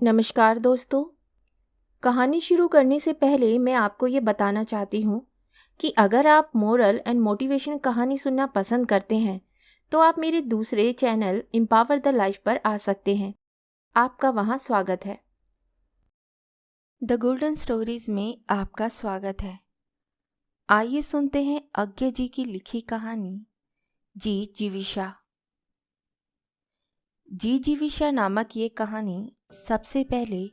नमस्कार दोस्तों। कहानी शुरू करने से पहले मैं आपको ये बताना चाहती हूँ कि अगर आप मोरल एंड मोटिवेशन कहानी सुनना पसंद करते हैं तो आप मेरे दूसरे चैनल एम्पावर द लाइफ पर आ सकते हैं। आपका वहाँ स्वागत है। द गोल्डन स्टोरीज में आपका स्वागत है। आइए सुनते हैं अज्ञे जी की लिखी कहानी जी जीविशा। जी जीविशा नामक ये कहानी सबसे पहले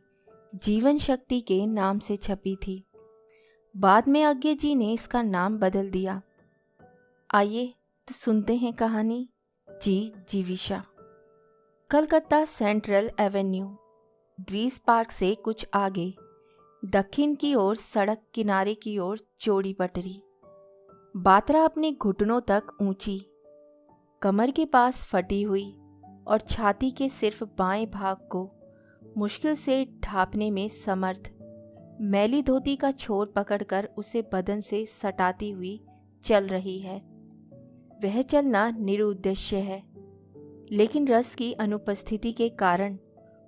जीवन शक्ति के नाम से छपी थी। बाद में अज्ञे जी ने इसका नाम बदल दिया। आइए तो सुनते हैं कहानी जी Jivisha. Calcutta central avenue, Girish park से कुछ आगे दक्षिण की ओर सड़क किनारे की ओर चौड़ी पटरी। बात्रा अपने घुटनों तक ऊंची, कमर के पास फटी हुई और छाती के सिर्फ बाएं भाग को मुश्किल से ढांपने में समर्थ, मैली धोती का छोर पकड़कर उसे बदन से सटाती हुई चल रही है। वह चलना निरुद्देश्य है, लेकिन रस की अनुपस्थिति के कारण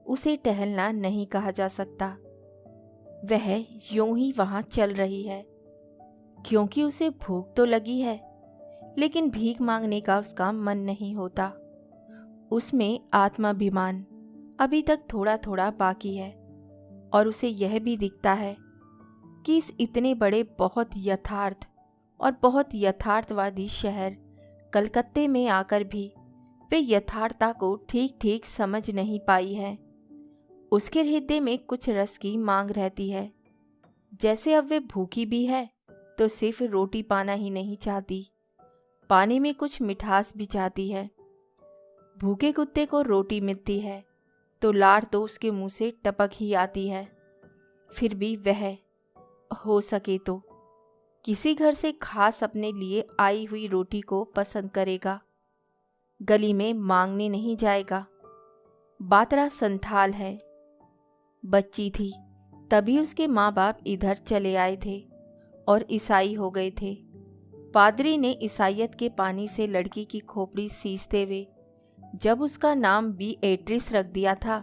उसे टहलना नहीं कहा जा सकता। वह यूं ही वहां चल रही है क्योंकि उसे भूख तो लगी है, लेकिन भीख मांगने का उसका मन नहीं होता। उसमें आत्माभिमान अभी तक थोड़ा थोड़ा बाकी है और उसे यह भी दिखता है कि इस इतने बड़े बहुत यथार्थ और बहुत यथार्थवादी शहर कलकत्ते में आकर भी वे यथार्थता को ठीक ठीक समझ नहीं पाई है। उसके हृदय में कुछ रस की मांग रहती है, जैसे अब वे भूखी भी है तो सिर्फ रोटी पाना ही नहीं चाहती, पानी में कुछ मिठास भी चाहती है। भूखे कुत्ते को रोटी मिलती है तो लार तो उसके मुंह से टपक ही आती है। फिर भी वह हो सके तो किसी घर से खास अपने लिए आई हुई रोटी को पसंद करेगा, गली में मांगने नहीं जाएगा। बात्रा संथाल है, बच्ची थी तभी उसके माँ बाप इधर चले आए थे और ईसाई हो गए थे। पादरी ने ईसाइयत के पानी से लड़की की खोपड़ी सींचते हुए जब उसका नाम बीएट्रिस रख दिया था,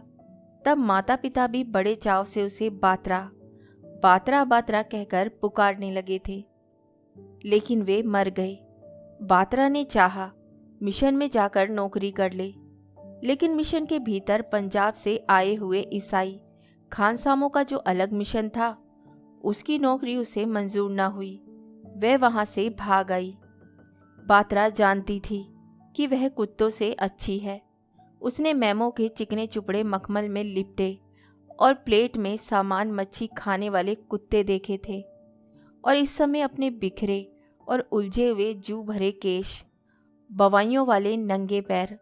तब माता पिता भी बड़े चाव से उसे बात्रा बात्रा बात्रा कहकर पुकारने लगे थे। लेकिन वे मर गए। बात्रा ने चाहा मिशन में जाकर नौकरी कर ले, लेकिन मिशन के भीतर पंजाब से आए हुए ईसाई खानसामों का जो अलग मिशन था, उसकी नौकरी उसे मंजूर न हुई। वह वहां से भाग आई। बात्रा जानती थी कि वह कुत्तों से अच्छी है। उसने मैमो के चिकने चुपड़े मखमल में लिपटे और प्लेट में सामान मच्छी खाने वाले कुत्ते देखे थे, और इस समय अपने बिखरे और उलझे हुए जू भरे केश, बवाइयों वाले नंगे पैर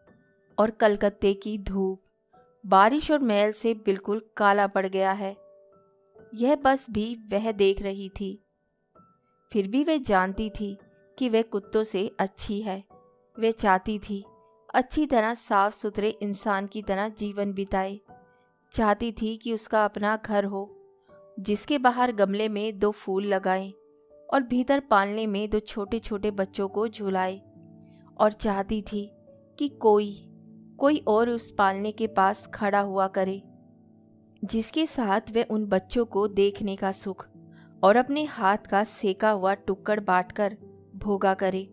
और कलकत्ते की धूप, बारिश और मैल से बिल्कुल काला पड़ गया है। यह बस भी वह देख रही थी। फिर भी वह जानती थी कि वह कुत्तों से अच्छी है। वह चाहती थी अच्छी तरह साफ सुथरे इंसान की तरह जीवन बिताए। चाहती थी कि उसका अपना घर हो, जिसके बाहर गमले में 2 फूल लगाएं और भीतर पालने में 2 छोटे छोटे बच्चों को झुलाए। और चाहती थी कि कोई और उस पालने के पास खड़ा हुआ करे, जिसके साथ वह उन बच्चों को देखने का सुख और अपने हाथ का सेका हुआ टुक्कड़ बांटकर भोगा करे।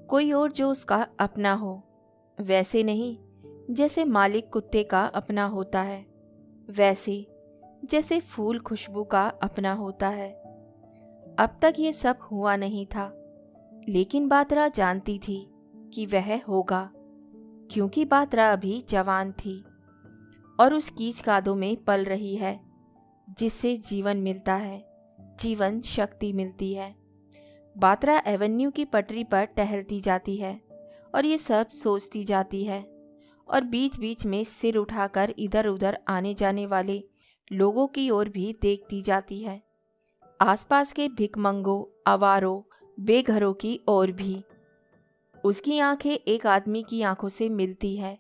कोई और जो उसका अपना हो, वैसे नहीं जैसे मालिक कुत्ते का अपना होता है, वैसे जैसे फूल खुशबू का अपना होता है। अब तक ये सब हुआ नहीं था, लेकिन बात्रा जानती थी कि वह होगा, क्योंकि बात्रा अभी जवान थी और उस कीच कादों में पल रही है, जिससे जीवन मिलता है, जीवन शक्ति मिलती है। बात्रा एवेन्यू की पटरी पर टहलती जाती है और ये सब सोचती जाती है, और बीच बीच में सिर उठाकर इधर उधर आने जाने वाले लोगों की ओर भी देखती जाती है, आसपास के भिखमंगों, आवारों, बेघरों की ओर भी। उसकी आंखें एक आदमी की आंखों से मिलती है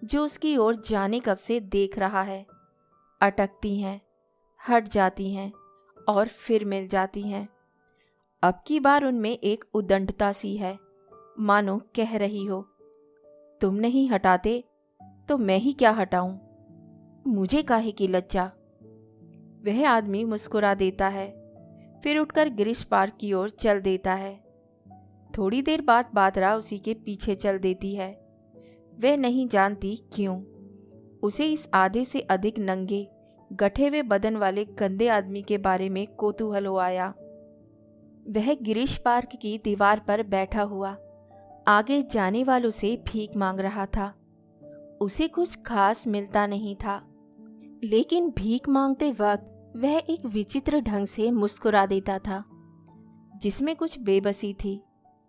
जो उसकी ओर जाने कब से देख रहा है। अटकती हैं, हट जाती हैं और फिर मिल जाती हैं। अब की बार उनमें एक उद्दंडता सी है, मानो कह रही हो, तुम नहीं हटाते तो मैं ही क्या हटाऊं। मुझे काहे की लज्जा। वह आदमी मुस्कुरा देता है, फिर उठकर गिरीश पार्क की ओर चल देता है। थोड़ी देर बाद बात्रा उसी के पीछे चल देती है। वह नहीं जानती क्यों उसे इस आधे से अधिक नंगे गठे हुए बदन वाले गंदे आदमी के बारे में कौतूहल हो आया। वह गिरीश पार्क की दीवार पर बैठा हुआ आगे जाने वालों से भीख मांग रहा था। उसे कुछ खास मिलता नहीं था, लेकिन भीख मांगते वक्त वह एक विचित्र ढंग से मुस्कुरा देता था, जिसमें कुछ बेबसी थी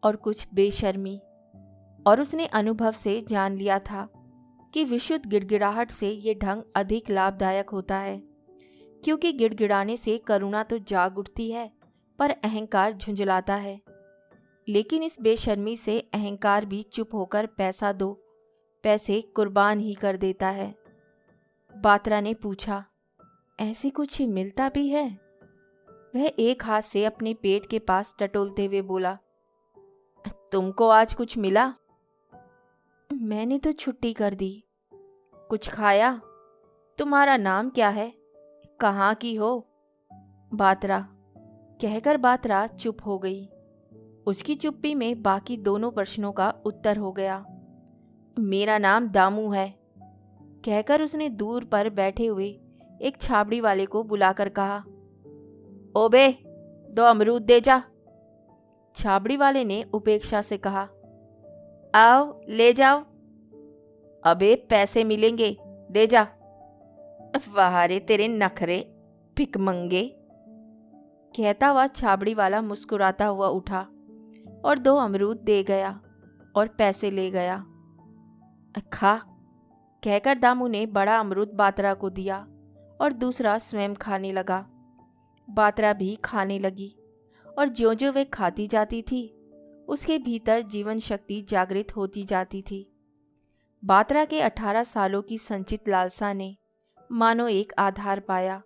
और कुछ बेशर्मी। और उसने अनुभव से जान लिया था कि विशुद्ध गिड़गिड़ाहट से ये ढंग अधिक लाभदायक होता है, क्योंकि गिड़गिड़ाने से करुणा तो जाग उठती है पर अहंकार झुंझलाता है। लेकिन इस बेशर्मी से अहंकार भी चुप होकर पैसा दो पैसे कुर्बान ही कर देता है। बात्रा ने पूछा, ऐसे कुछ मिलता भी है? वह एक हाथ से अपने पेट के पास टटोलते हुए बोला, तुमको आज कुछ मिला? मैंने तो छुट्टी कर दी। कुछ खाया? तुम्हारा नाम क्या है? कहाँ की हो? बात्रा कहकर बात्रा चुप हो गई। उसकी चुप्पी में बाकी दोनों प्रश्नों का उत्तर हो गया। मेरा नाम दामू है, कहकर उसने दूर पर बैठे हुए एक छाबड़ी वाले को बुलाकर कहा, ओबे 2 अमरूद दे जा। छाबड़ी वाले ने उपेक्षा से कहा, आओ ले जाओ। अबे पैसे मिलेंगे, दे जा। वाह रे तेरे नखरे भिकमंगे, कहता हुआ छाबड़ी वाला मुस्कुराता हुआ उठा और 2 अमरूद दे गया और पैसे ले गया। खा, कहकर दामू ने बड़ा अमरूद बात्रा को दिया और दूसरा स्वयं खाने लगा। बात्रा भी खाने लगी और ज्यों-ज्यों वे खाती जाती थी, उसके भीतर जीवन शक्ति जागृत होती जाती थी। बात्रा के 18 सालों की संचित लालसा ने मानो एक आधार पाया।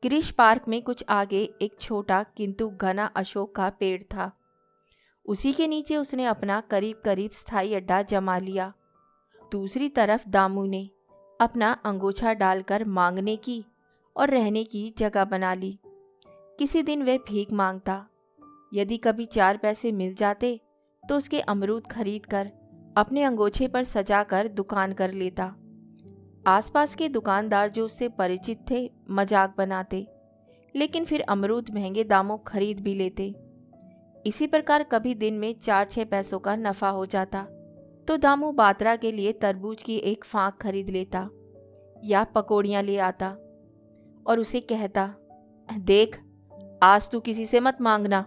गिरीश पार्क में कुछ आगे एक छोटा किंतु घना अशोक का पेड़ था। उसी के नीचे उसने अपना करीब करीब स्थायी अड्डा जमा लिया। दूसरी तरफ दामू ने अपना अंगोछा डालकर मांगने की और रहने की जगह बना ली। किसी दिन वह भीख मांगता, यदि कभी 4 पैसे मिल जाते तो उसके अमरूद खरीद कर अपने अंगोछे पर सजाकर दुकान कर लेता। आसपास के दुकानदार जो उससे परिचित थे मजाक बनाते, लेकिन फिर अमरूद महंगे दामों खरीद भी लेते। इसी प्रकार कभी दिन में 4-6 पैसों का नफा हो जाता तो दामू बात्रा के लिए तरबूज की एक फांक खरीद लेता या पकौड़ियाँ ले आता और उसे कहता, देख आज तू किसी से मत मांगना।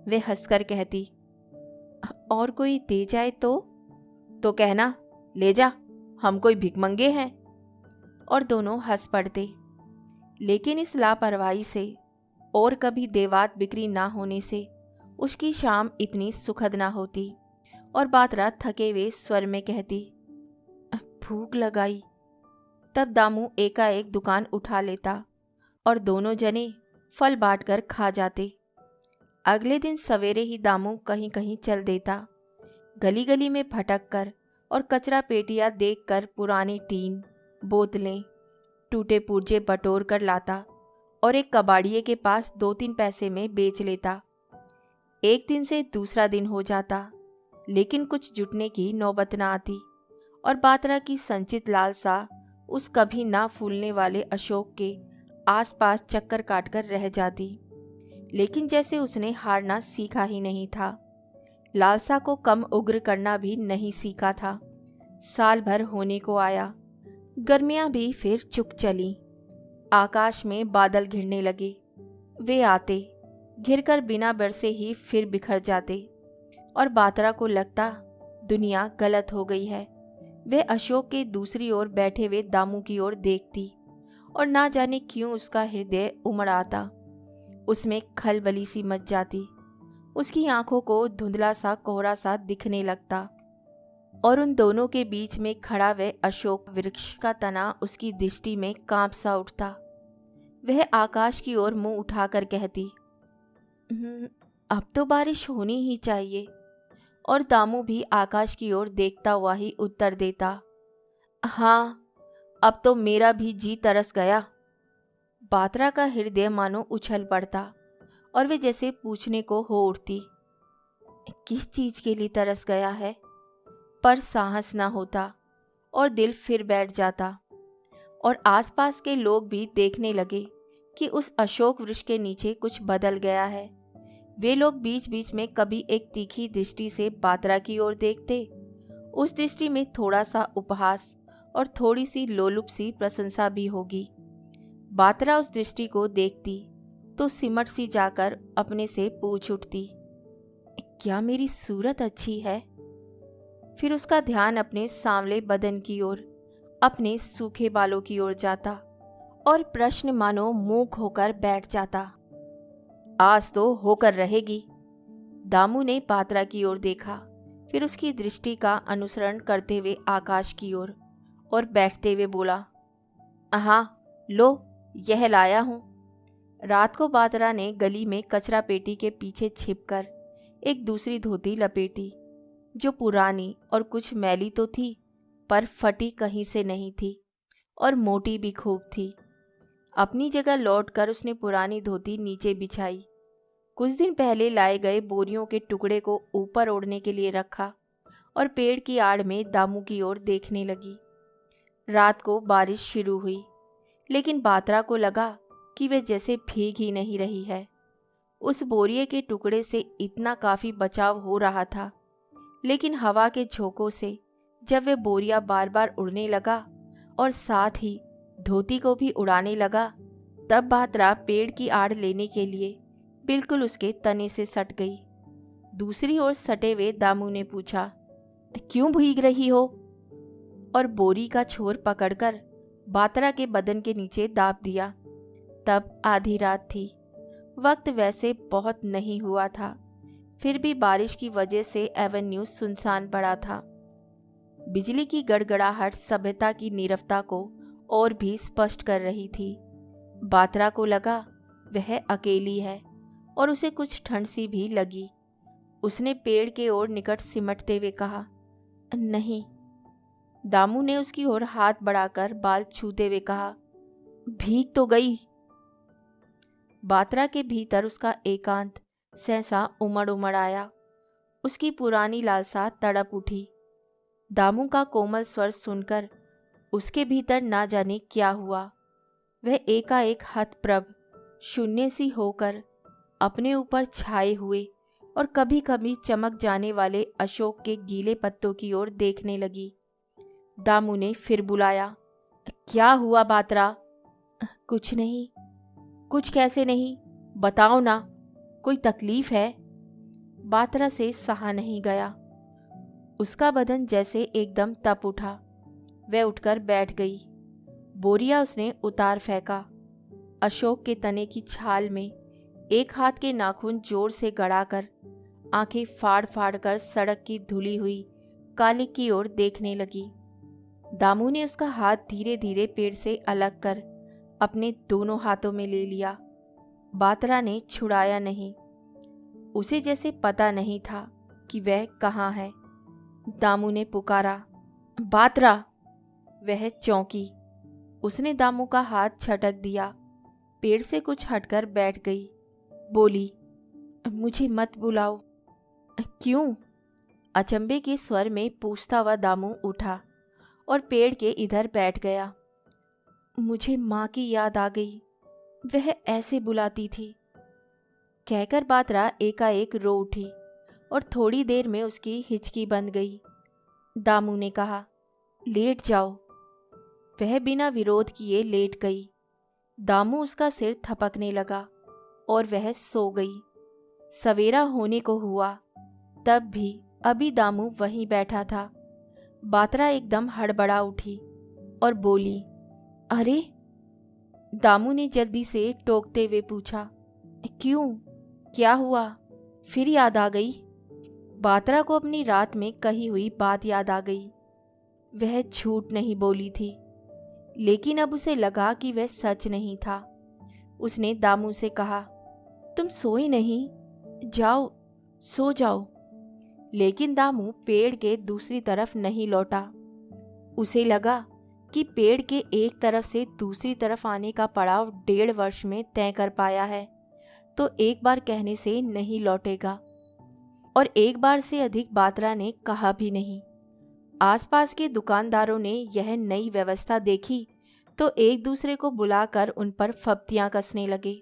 वे हंसकर कहती, और कोई दे जाए तो कहना ले जा, हम कोई भिखमंगे हैं। और दोनों हंस पड़ते। लेकिन इस लापरवाही से और कभी देवात बिक्री ना होने से उसकी शाम इतनी सुखद ना होती और बात्रा थके हुए स्वर में कहती, भूख लगाई। तब दामू एकाएक दुकान उठा लेता और दोनों जने फल बांटकर खा जाते। अगले दिन सवेरे ही दामू कहीं कहीं चल देता, गली गली में भटक कर और कचरा पेटियां देखकर पुरानी टीन, बोतलें, टूटे पुर्जे बटोर कर लाता और एक कबाड़िए के पास 2-3 पैसे में बेच लेता। एक दिन से दूसरा दिन हो जाता, लेकिन कुछ जुटने की नौबत न आती और बात्रा की संचित लालसा उस कभी ना फूलने वाले अशोक के आसपास चक्कर काटकर रह जाती। लेकिन जैसे उसने हारना सीखा ही नहीं था, लालसा को कम उग्र करना भी नहीं सीखा था। साल भर होने को आया, गर्मियां भी फिर चुक चली। आकाश में बादल घिरने लगे। वे आते, घिरकर बिना बरसे ही फिर बिखर जाते और बात्रा को लगता दुनिया गलत हो गई है। वे अशोक के दूसरी ओर बैठे हुए दामू की ओर देखती और ना जाने क्यों उसका हृदय उमड़ आता। उसमें खलबली सी मच जाती। उसकी आंखों को धुंधला सा कोहरा सा दिखने लगता और उन दोनों के बीच में खड़ा वह अशोक वृक्ष का तना उसकी दृष्टि में कांप सा उठता। वह आकाश की ओर मुंह उठाकर कहती, अब तो बारिश होनी ही चाहिए। और दामू भी आकाश की ओर देखता हुआ ही उत्तर देता, हाँ अब तो मेरा भी जी तरस गया। बात्रा का हृदय मानो उछल पड़ता और वे जैसे पूछने को हो उठती, किस चीज के लिए तरस गया है? पर साहस ना होता और दिल फिर बैठ जाता। और आसपास के लोग भी देखने लगे कि उस अशोक वृक्ष के नीचे कुछ बदल गया है। वे लोग बीच बीच में कभी एक तीखी दृष्टि से बात्रा की ओर देखते। उस दृष्टि में थोड़ा सा उपहास और थोड़ी सी लोलुप सी प्रशंसा भी होगी। बात्रा उस दृष्टि को देखती तो सिमट सी जाकर अपने से पूछ उठती, क्या मेरी सूरत अच्छी है? फिर उसका ध्यान अपने सांवले बदन की ओर, अपने सूखे बालों की ओर जाता और प्रश्न मानो मूक होकर बैठ जाता। आज तो होकर रहेगी। दामू ने बात्रा की ओर देखा, फिर उसकी दृष्टि का अनुसरण करते हुए आकाश की ओर और बैठते हुए बोला, हाँ लो, यह लाया हूँ। रात को बात्रा ने गली में कचरा पेटी के पीछे छिपकर एक दूसरी धोती लपेटी, जो पुरानी और कुछ मैली तो थी, पर फटी कहीं से नहीं थी और मोटी भी खूब थी। अपनी जगह लौटकर उसने पुरानी धोती नीचे बिछाई, कुछ दिन पहले लाए गए बोरियों के टुकड़े को ऊपर ओढ़ने के लिए रखा और पेड़ की आड़ में दामू की ओर देखने लगी। रात को बारिश शुरू हुई, लेकिन बात्रा को लगा कि वह जैसे भीग ही नहीं रही है। उस बोरिये के टुकड़े से इतना काफ़ी बचाव हो रहा था, लेकिन हवा के झोंकों से जब वह बोरिया बार बार उड़ने लगा और साथ ही धोती को भी उड़ाने लगा, तब बात्रा पेड़ की आड़ लेने के लिए बिल्कुल उसके तने से सट गई। दूसरी ओर सटे हुए दामू ने पूछा, क्यों भीग रही हो? और बोरी का छोर पकड़कर बात्रा के बदन के नीचे दाब दिया। तब आधी रात थी। वक्त वैसे बहुत नहीं हुआ था, फिर भी बारिश की वजह से एवेन्यू सुनसान पड़ा था। बिजली की गड़गड़ाहट सभ्यता की नीरवता को और भी स्पष्ट कर रही थी। बात्रा को लगा वह अकेली है और उसे कुछ ठंड सी भी लगी। उसने पेड़ के ओर निकट सिमटते हुए कहा, नहीं। दामू ने उसकी ओर हाथ बढ़ाकर बाल छूते हुए कहा, भीग तो गई। बात्रा के भीतर उसका एकांत सहसा उमड़ उमड़ आया। उसकी पुरानी लालसा तड़प उठी। दामू का कोमल स्वर सुनकर उसके भीतर ना जाने क्या हुआ। वह एकाएक हतप्रभ शून्य सी होकर अपने ऊपर छाए हुए और कभी कभी चमक जाने वाले अशोक के गीले पत्तों की ओर देखने लगी। दामू ने फिर बुलाया, क्या हुआ बात्रा? कुछ नहीं। कुछ कैसे नहीं? बताओ ना, कोई तकलीफ है? बात्रा से सहा नहीं गया। उसका बदन जैसे एकदम तप उठा। वह उठकर बैठ गई। बोरिया उसने उतार फेंका। अशोक के तने की छाल में एक हाथ के नाखून जोर से गड़ाकर आंखें फाड़ फाड़ कर सड़क की धुली हुई काली की ओर देखने लगी। दामू ने उसका हाथ धीरे धीरे पेड़ से अलग कर अपने दोनों हाथों में ले लिया। बात्रा ने छुड़ाया नहीं। उसे जैसे पता नहीं था कि वह कहाँ है। दामू ने पुकारा, बात्रा। वह चौंकी। उसने दामू का हाथ झटक दिया, पेड़ से कुछ हटकर बैठ गई। बोली, मुझे मत बुलाओ। क्यों? अचंभे के स्वर में पूछता हुआ दामू उठा और पेड़ के इधर बैठ गया। मुझे माँ की याद आ गई, वह ऐसे बुलाती थी। कहकर बात्रा एकाएक रो उठी और थोड़ी देर में उसकी हिचकी बंद गई। दामू ने कहा, लेट जाओ। वह बिना विरोध किए लेट गई। दामू उसका सिर थपकने लगा और वह सो गई। सवेरा होने को हुआ, तब भी अभी दामू वहीं बैठा था। बात्रा एकदम हड़बड़ा उठी और बोली, अरे? दामू ने जल्दी से टोकते हुए पूछा, क्यों? क्या हुआ? फिर याद आ गई? बात्रा को अपनी रात में कही हुई बात याद आ गई। वह झूठ नहीं बोली थी, लेकिन अब उसे लगा कि वह सच नहीं था। उसने दामू से कहा, तुम सोए नहीं? जाओ, सो जाओ। लेकिन दामू पेड़ के दूसरी तरफ नहीं लौटा। उसे लगा कि पेड़ के एक तरफ से दूसरी तरफ आने का पड़ाव 1.5 वर्ष में तय कर पाया है, तो एक बार कहने से नहीं लौटेगा। और एक बार से अधिक बात्रा ने कहा भी नहीं। आसपास के दुकानदारों ने यह नई व्यवस्था देखी तो एक दूसरे को बुलाकर उन पर फप्तियां कसने लगे।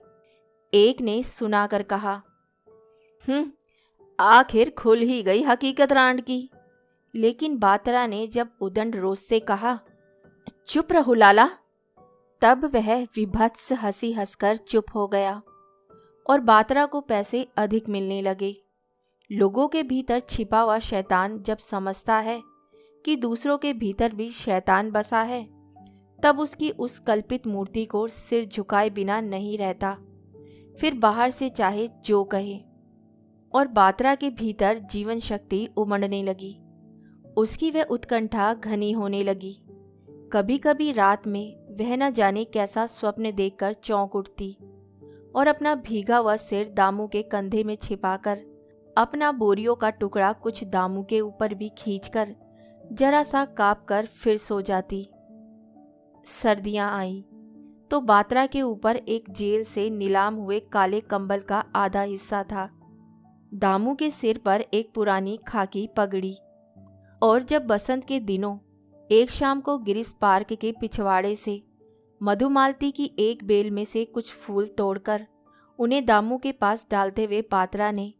एक ने सुनाकर कहा, आखिर खुल ही गई हकीकत रांड की। लेकिन बात्रा ने जब उदंड रोष से कहा, चुप रहो लाला, तब वह विभत्स हंसी हंसकर चुप हो गया और बात्रा को पैसे अधिक मिलने लगे। लोगों के भीतर छिपा हुआ शैतान जब समझता है कि दूसरों के भीतर भी शैतान बसा है, तब उसकी उस कल्पित मूर्ति को सिर झुकाए बिना नहीं रहता, फिर बाहर से चाहे जो कहे। और बात्रा के भीतर जीवन शक्ति उमड़ने लगी। उसकी वह उत्कंठा घनी होने लगी। कभी कभी रात में वह न जाने कैसा स्वप्न देखकर चौंक उठती और अपना भीगा हुआ सिर दामू के कंधे में छिपाकर, अपना बोरियों का टुकड़ा कुछ दामू के ऊपर भी खींचकर जरा सा काँप कर फिर सो जाती। सर्दियां आईं तो बात्रा के ऊपर एक जेल से नीलाम हुए काले कंबल का आधा हिस्सा था। दामू के सिर पर एक पुरानी खाकी पगड़ी। और जब बसंत के दिनों एक शाम को गिरिस पार्क के पिछवाड़े से मधुमालती की एक बेल में से कुछ फूल तोड़कर उन्हें दामू के पास डालते हुए बात्रा ने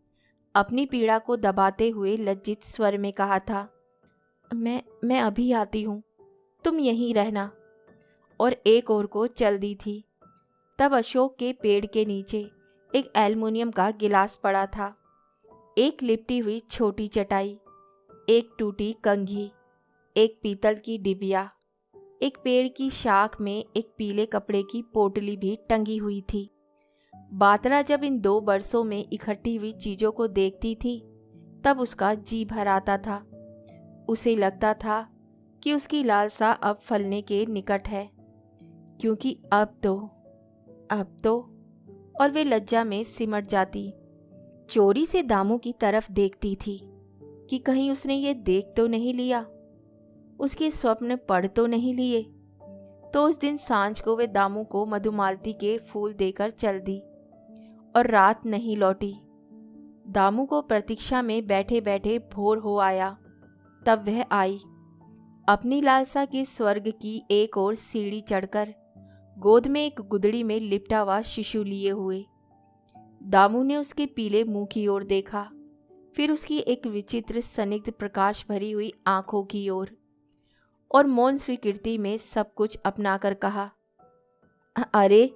अपनी पीड़ा को दबाते हुए लज्जित स्वर में कहा था, मैं अभी आती हूँ, तुम यहीं रहना। और एक ओर को चल दी थी। तब अशोक के पेड़ के नीचे एक एल्युमिनियम का गिलास पड़ा था, एक लिपटी हुई छोटी चटाई, एक टूटी कंघी, एक पीतल की डिबिया, एक पेड़ की शाख में एक पीले कपड़े की पोटली भी टंगी हुई थी। बात्रा जब इन 2 बरसों में इकट्ठी हुई चीज़ों को देखती थी तब उसका जी भर आता था। उसे लगता था कि उसकी लालसा अब फलने के निकट है, क्योंकि अब तो और वे लज्जा में सिमट जाती। चोरी से दामू की तरफ देखती थी कि कहीं उसने ये देख तो नहीं लिया, उसके स्वप्न पढ़ तो नहीं लिए। तो उस दिन सांझ को वे दामू को मधुमालती के फूल देकर चल दी और रात नहीं लौटी। दामू को प्रतीक्षा में बैठे बैठे भोर हो आया। तब वह आई, अपनी लालसा के स्वर्ग की एक ओर सीढ़ी चढ़कर, गोद में एक गुदड़ी में लिपटा हुआ शिशु लिए हुए। दामू ने उसके पीले मुंह की ओर देखा, फिर उसकी एक विचित्र स्निग्ध प्रकाश भरी हुई आंखों की ओर, और मौन स्वीकृति में सब अपना अपनाकर कहा, अरे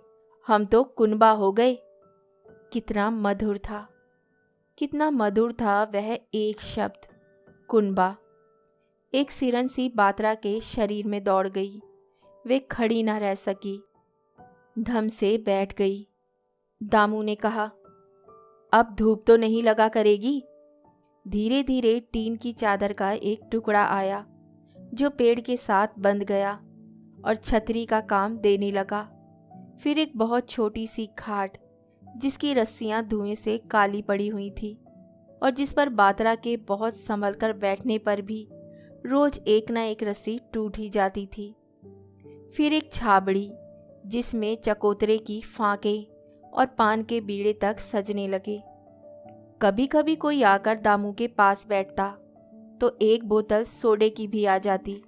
हम तो कुनबा हो गए। कितना मधुर था, कितना मधुर था वह एक शब्द कुनबा। एक सिरन सी बात्रा के शरीर में दौड़ गई। वे खड़ी न रह सकी, धम से बैठ गई। दामू ने कहा, अब धूप तो नहीं लगा करेगी। धीरे धीरे टीन की चादर का एक टुकड़ा आया जो पेड़ के साथ बंध गया और छतरी का काम देने लगा। फिर एक बहुत छोटी सी खाट जिसकी रस्सियां धुएं से काली पड़ी हुई थी और जिस पर बात्रा के बहुत संभल कर बैठने पर भी रोज एक न एक रस्सी टूट ही जाती थी। फिर एक छाबड़ी जिसमें चकोतरे की फांके और पान के बीड़े तक सजने लगे। कभी कभी कोई आकर दामू के पास बैठता तो एक बोतल सोडे की भी आ जाती।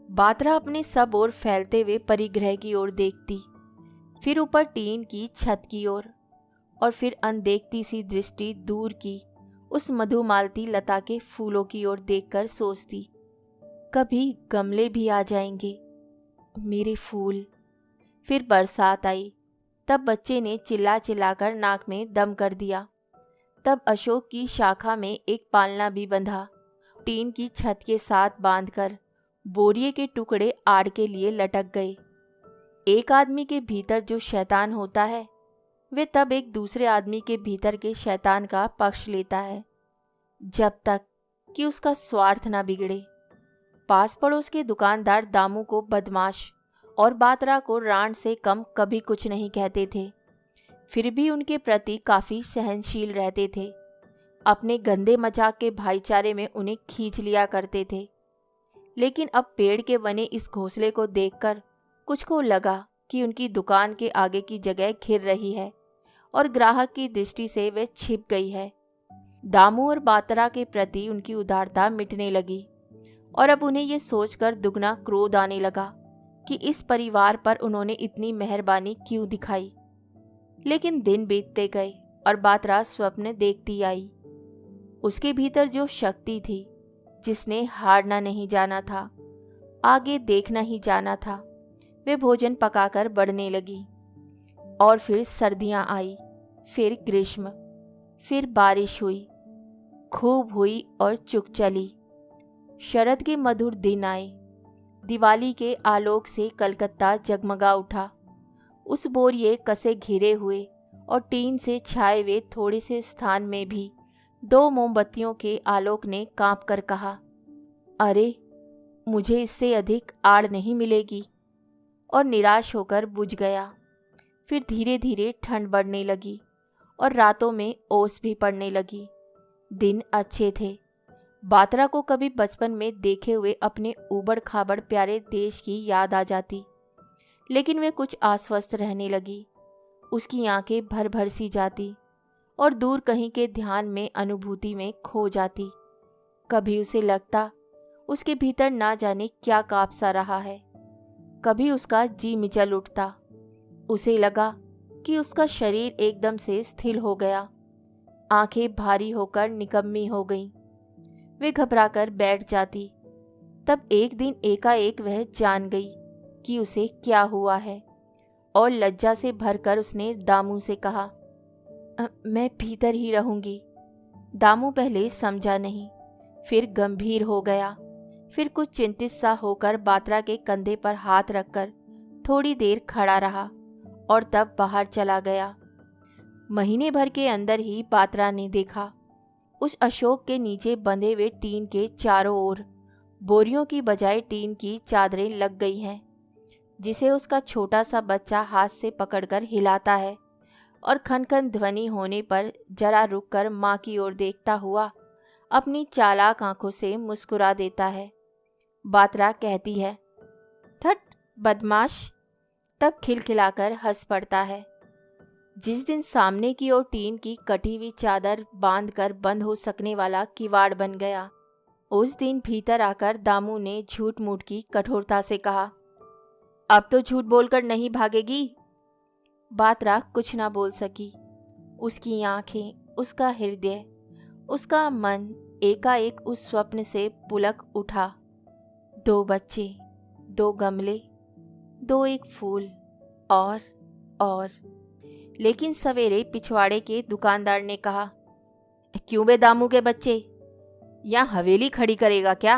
बात्रा अपने सब ओर फैलते हुए परिग्रह की ओर देखती, फिर ऊपर टीन की छत की ओर, और फिर अनदेखती सी दृष्टि दूर की उस मधुमालती लता के फूलों की ओर देखकर सोचती, कभी गमले भी आ जाएंगे, मेरे फूल। फिर बरसात आई, तब बच्चे ने चिल्ला चिल्लाकर नाक में दम कर दिया। तब अशोक की शाखा में एक पालना भी बंधा, टीन की छत के साथ बांधकर बोरिये के टुकड़े आड़ के लिए लटक गए। एक आदमी के भीतर जो शैतान होता है वे तब एक दूसरे आदमी के भीतर के शैतान का पक्ष लेता है, जब तक कि उसका स्वार्थ ना बिगड़े। पास पड़ोस के दुकानदार दामू को बदमाश और बात्रा को रांड से कम कभी कुछ नहीं कहते थे, फिर भी उनके प्रति काफ़ी सहनशील रहते थे। अपने गंदे मजाक के भाईचारे में उन्हें खींच लिया करते थे। लेकिन अब पेड़ के बने इस घोंसले को देखकर कुछ को लगा कि उनकी दुकान के आगे की जगह घिर रही है और ग्राहक की दृष्टि से वे छिप गई है। दामू और बात्रा के प्रति उनकी उदारता मिटने लगी और अब उन्हें यह सोचकर दुगना क्रोध आने लगा कि इस परिवार पर उन्होंने इतनी मेहरबानी क्यों दिखाई। लेकिन दिन बीतते गए और बात्रा स्वप्न देखती आई। उसके भीतर जो शक्ति थी, जिसने हारना नहीं जाना था, आगे देखना ही जाना था, वे भोजन पकाकर बढ़ने लगी। और फिर सर्दियां आई, फिर ग्रीष्म, फिर बारिश हुई, खूब हुई और चुक चली। शरद के मधुर दिन आए। दिवाली के आलोक से कलकत्ता जगमगा उठा। उस बोरिए कसे घिरे हुए और टीन से छाए हुए थोड़े से स्थान में भी 2 मोमबत्तियों के आलोक ने कांप कर कहा, अरे, मुझे इससे अधिक आड़ नहीं मिलेगी। और निराश होकर बुझ गया। फिर धीरे धीरे ठंड बढ़ने लगी और रातों में ओस भी पड़ने लगी। दिन अच्छे थे। बात्रा को कभी बचपन में देखे हुए अपने ऊबड़ खाबड़ प्यारे देश की याद आ जाती, लेकिन वे कुछ आश्वस्त रहने लगी। उसकी आंखें भर भर सी जाती और दूर कहीं के ध्यान में, अनुभूति में खो जाती। कभी उसे लगता उसके भीतर ना जाने क्या काँप सा रहा है। कभी उसका जी मिचल उठता। उसे लगा कि उसका शरीर एकदम से स्थिर हो गया। आंखें भारी होकर निकम्मी हो गईं। वे घबराकर बैठ जाती। तब एक दिन एकाएक वह जान गई कि उसे क्या हुआ है और लज्जा से भरकर उसने दामू से कहा, मैं भीतर ही रहूंगी। दामू पहले समझा नहीं, फिर गंभीर हो गया। फिर कुछ चिंतित सा होकर बात्रा के कंधे पर हाथ रखकर थोड़ी देर खड़ा रहा और तब बाहर चला गया। महीने भर के अंदर ही बात्रा ने देखा, उस अशोक के नीचे बंधे हुए टीन के चारों ओर बोरियों की बजाय टीन की चादरें लग गई हैं, जिसे उसका छोटा सा बच्चा हाथ से पकड़कर हिलाता है और खन खन ध्वनि होने पर जरा रुककर माँ की ओर देखता हुआ अपनी चालाक आंखों से मुस्कुरा देता है। बात्रा कहती है, थट बदमाश, तब खिलखिलाकर हंस पड़ता है। जिस दिन सामने की ओर टीन की कटी हुई चादर बांधकर बंद हो सकने वाला किवाड़ बन गया, उस दिन भीतर आकर दामू ने झूठ मूठ की कठोरता से कहा, अब तो झूठ बोलकर नहीं भागेगी। बात्रा कुछ ना बोल सकी। उसकी आंखें, उसका हृदय, उसका मन एकाएक उस स्वप्न से पुलक उठा। 2 बच्चे, 2 गमले, 2 एक फूल और लेकिन सवेरे पिछवाड़े के दुकानदार ने कहा, क्यों बे दामू के बच्चे, यहाँ हवेली खड़ी करेगा क्या?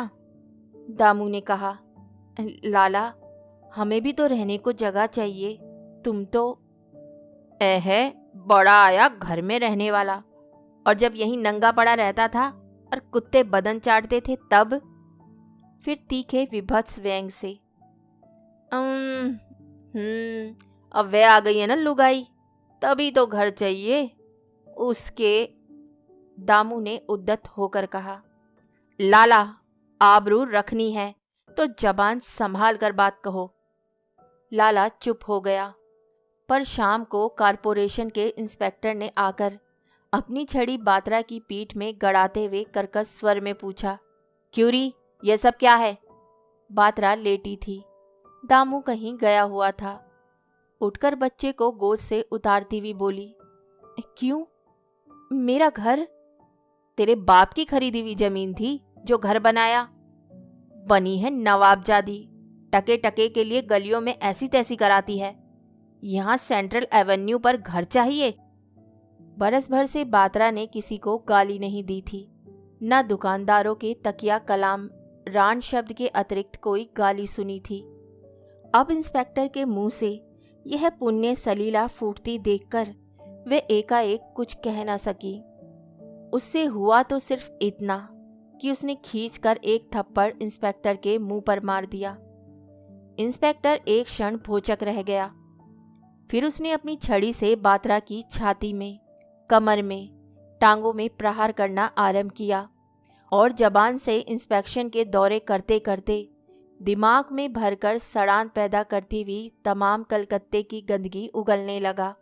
दामू ने कहा, लाला, हमें भी तो रहने को जगह चाहिए। तुम तो है बड़ा आया घर में रहने वाला, और जब यहीं नंगा पड़ा रहता था और कुत्ते बदन चाटते थे तब। फिर तीखे विभत्स व्यंग से, अब वे आ गई है ना लुगाई, तभी तो घर चाहिए उसके। दामू ने उद्दत होकर कहा, लाला, आबरू रखनी है तो जबान संभाल कर बात कहो। लाला चुप हो गया। पर शाम को कारपोरेशन के इंस्पेक्टर ने आकर अपनी छड़ी बात्रा की पीठ में गड़ाते हुए कर्कश स्वर में पूछा, क्यूरी, यह सब क्या है? बात्रा लेटी थी। दामू कहीं गया हुआ था। उठकर बच्चे को गोद से उतारती हुई बोली, क्यों? मेरा घर? तेरे बाप की खरीदी हुई जमीन थी जो घर बनाया। बनी है नवाबजादी, टके टके के लिए गलियों में ऐसी तैसी कराती है। यहाँ सेंट्रल एवेन्यू पर घर चाहिए। बरस भर से बात्रा ने किसी को गाली नहीं दी थी, न दुकानदारों के तकिया कलाम रान शब्द के अतिरिक्त कोई गाली सुनी थी। अब इंस्पेक्टर के मुंह से यह पुण्य सलीला फूटती देखकर वे एकाएक कुछ कह न सकी। उससे हुआ तो सिर्फ इतना कि उसने खींचकर एक थप्पड़ इंस्पेक्टर के मुंह पर मार दिया। इंस्पेक्टर एक क्षण भौचक रह गया। फिर उसने अपनी छड़ी से बात्रा की छाती में, कमर में, टांगों में प्रहार करना आरंभ किया और जबान से इंस्पेक्शन के दौरे करते करते दिमाग में भरकर सड़ान पैदा करती हुई तमाम कलकत्ते की गंदगी उगलने लगा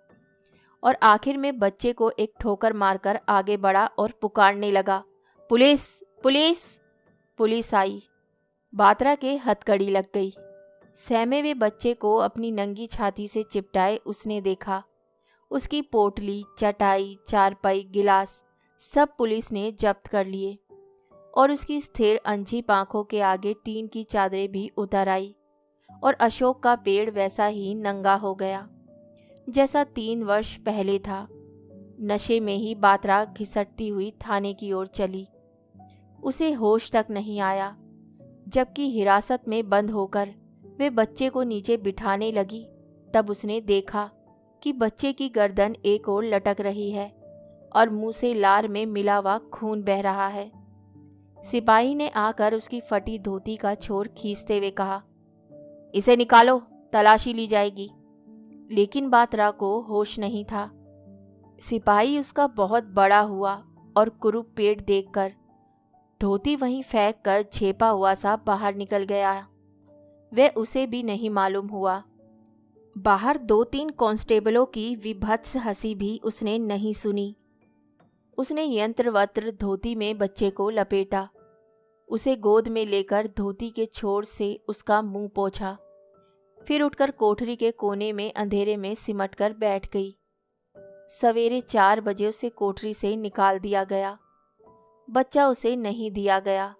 और आखिर में बच्चे को एक ठोकर मारकर आगे बढ़ा और पुकारने लगा, पुलिस पुलिस। पुलिस आई। बात्रा के हथकड़ी लग गई। सहमे हुए बच्चे को अपनी नंगी छाती से चिपटाए उसने देखा। उसकी पोटली, चटाई, चारपाई, गिलास सब पुलिस ने जब्त कर लिए और उसकी स्थिर अनछी आंखों के आगे टीन की चादरें भी उतर आई और अशोक का पेड़ वैसा ही नंगा हो गया जैसा 3 वर्ष पहले था। नशे में ही बात्रा घिसटती हुई थाने की ओर चली। उसे होश तक नहीं आया। जबकि हिरासत में बंद होकर वे बच्चे को नीचे बिठाने लगी, तब उसने देखा कि बच्चे की गर्दन एक ओर लटक रही है और मुंह से लार में मिला हुआ खून बह रहा है। सिपाही ने आकर उसकी फटी धोती का छोर खींचते हुए कहा, इसे निकालो, तलाशी ली जाएगी। लेकिन बात्रा को होश नहीं था। सिपाही उसका बहुत बड़ा हुआ और कुरूप पेट देखकर धोती वहीं फेंक कर छेपा हुआ सा बाहर निकल गया। वह उसे भी नहीं मालूम हुआ। बाहर 2-3 कांस्टेबलों की विभत्स हंसी भी उसने नहीं सुनी। उसने यंत्रवत्र धोती में बच्चे को लपेटा, उसे गोद में लेकर धोती के छोर से उसका मुंह पोंछा, फिर उठकर कोठरी के कोने में अंधेरे में सिमट कर बैठ गई। सवेरे 4 बजे उसे कोठरी से निकाल दिया गया। बच्चा उसे नहीं दिया गया।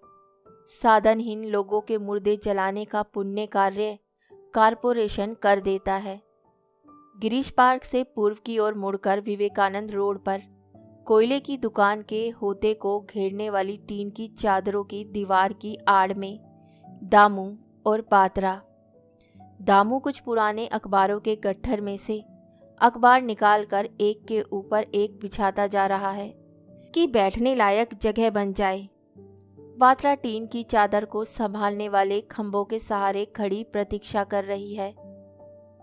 साधनहीन लोगों के मुर्दे जलाने का पुण्य कार्य कारपोरेशन कर देता है। गिरीश पार्क से पूर्व की ओर मुड़कर विवेकानंद रोड पर कोयले की दुकान के होते को घेरने वाली टीन की चादरों की दीवार की आड़ में दामू और बात्रा। दामू कुछ पुराने अखबारों के गट्ठर में से अखबार निकालकर एक के ऊपर एक बिछाता जा रहा है कि बैठने लायक जगह बन जाए। बात्रा टीन की चादर को संभालने वाले खंभों के सहारे खड़ी प्रतीक्षा कर रही है।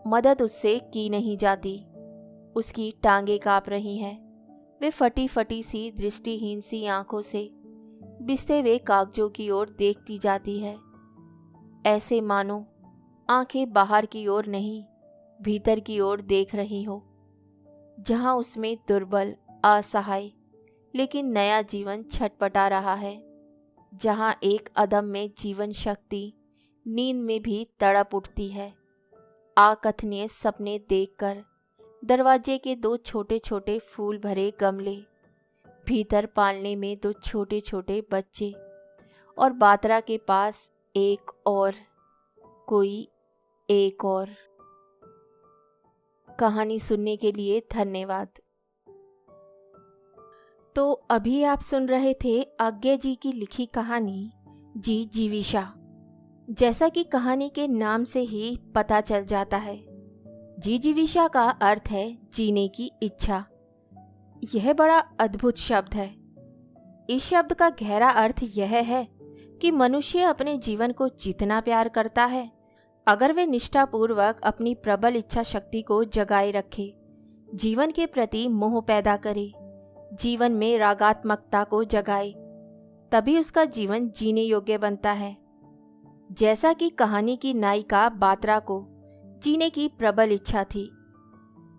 मदद उससे की नहीं जाती। उसकी टांगें कांप रही हैं। वे फटी फटी सी दृष्टिहीन सी आंखों से बिस्ते हुए कागजों की ओर देखती जाती है, ऐसे मानो आंखें बाहर की ओर नहीं भीतर की ओर देख रही हो, जहां उसमें दुर्बल, असहाय लेकिन नया जीवन छटपटा रहा है, जहां एक अदम्य जीवन शक्ति नींद में भी तड़प उठती है। अकथनीय सपने देखकर दरवाजे के 2 छोटे छोटे फूल भरे गमले, भीतर पालने में 2 छोटे छोटे बच्चे और बात्रा के पास कोई एक और। कहानी सुनने के लिए धन्यवाद। तो अभी आप सुन रहे थे आज्ञा जी की लिखी कहानी जी जीविशा। जैसा कि कहानी के नाम से ही पता चल जाता है, जी जीविशा का अर्थ है जीने की इच्छा। यह बड़ा अद्भुत शब्द है। इस शब्द का गहरा अर्थ यह है कि मनुष्य अपने जीवन को जितना प्यार करता है, अगर वे निष्ठापूर्वक अपनी प्रबल इच्छा शक्ति को जगाए रखे, जीवन के प्रति मोह पैदा करे, जीवन में रागात्मकता को जगाए, तभी उसका जीवन जीने योग्य बनता है। जैसा कि कहानी की नायिका बात्रा को जीने की प्रबल इच्छा थी,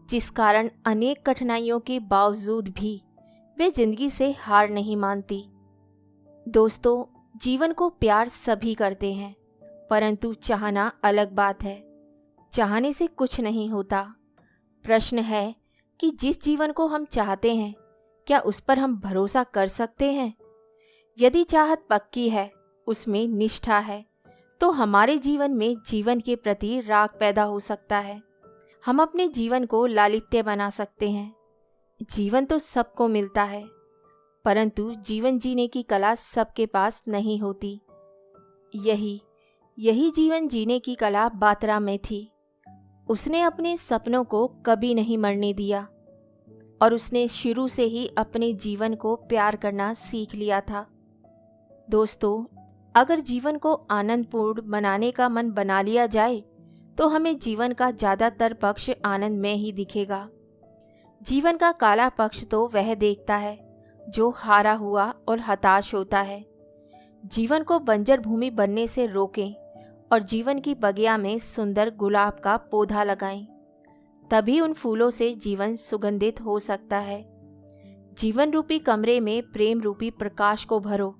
जिस कारण अनेक कठिनाइयों के बावजूद भी वे जिंदगी से हार नहीं मानती। दोस्तों, जीवन को प्यार सभी करते हैं, परंतु चाहना अलग बात है। चाहने से कुछ नहीं होता। प्रश्न है कि जिस जीवन को हम चाहते हैं, क्या उस पर हम भरोसा कर सकते हैं? यदि चाहत पक्की है, उसमें निष्ठा है, तो हमारे जीवन में जीवन के प्रति राग पैदा हो सकता है। हम अपने जीवन को लालित्य बना सकते हैं। जीवन तो सबको मिलता है, परंतु जीवन जीने की कला सबके पास नहीं होती। यही जीवन जीने की कला बात्रा में थी। उसने अपने सपनों को कभी नहीं मरने दिया और उसने शुरू से ही अपने जीवन को प्यार करना सीख लिया था। दोस्तों, अगर जीवन को आनंदपूर्ण बनाने का मन बना लिया जाए, तो हमें जीवन का ज़्यादातर पक्ष आनंद में ही दिखेगा। जीवन का काला पक्ष तो वह देखता है जो हारा हुआ और हताश होता है, जीवन को बंजर भूमि बनने से रोकें और जीवन की बगिया में सुंदर गुलाब का पौधा लगाएं। तभी उन फूलों से जीवन सुगंधित हो सकता है। जीवन रूपी कमरे में प्रेम रूपी प्रकाश को भरो।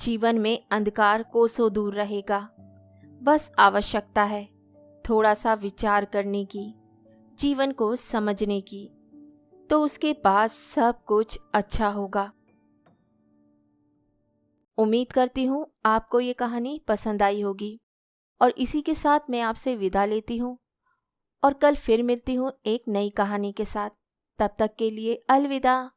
जीवन में अंधकार कोसों दूर रहेगा। बस आवश्यकता है थोड़ा सा विचार करने की, जीवन को समझने की, तो उसके बाद सब कुछ अच्छा होगा। उम्मीद करती हूँ आपको ये कहानी पसंद आई होगी और इसी के साथ मैं आपसे विदा लेती हूँ और कल फिर मिलती हूँ एक नई कहानी के साथ। तब तक के लिए अलविदा।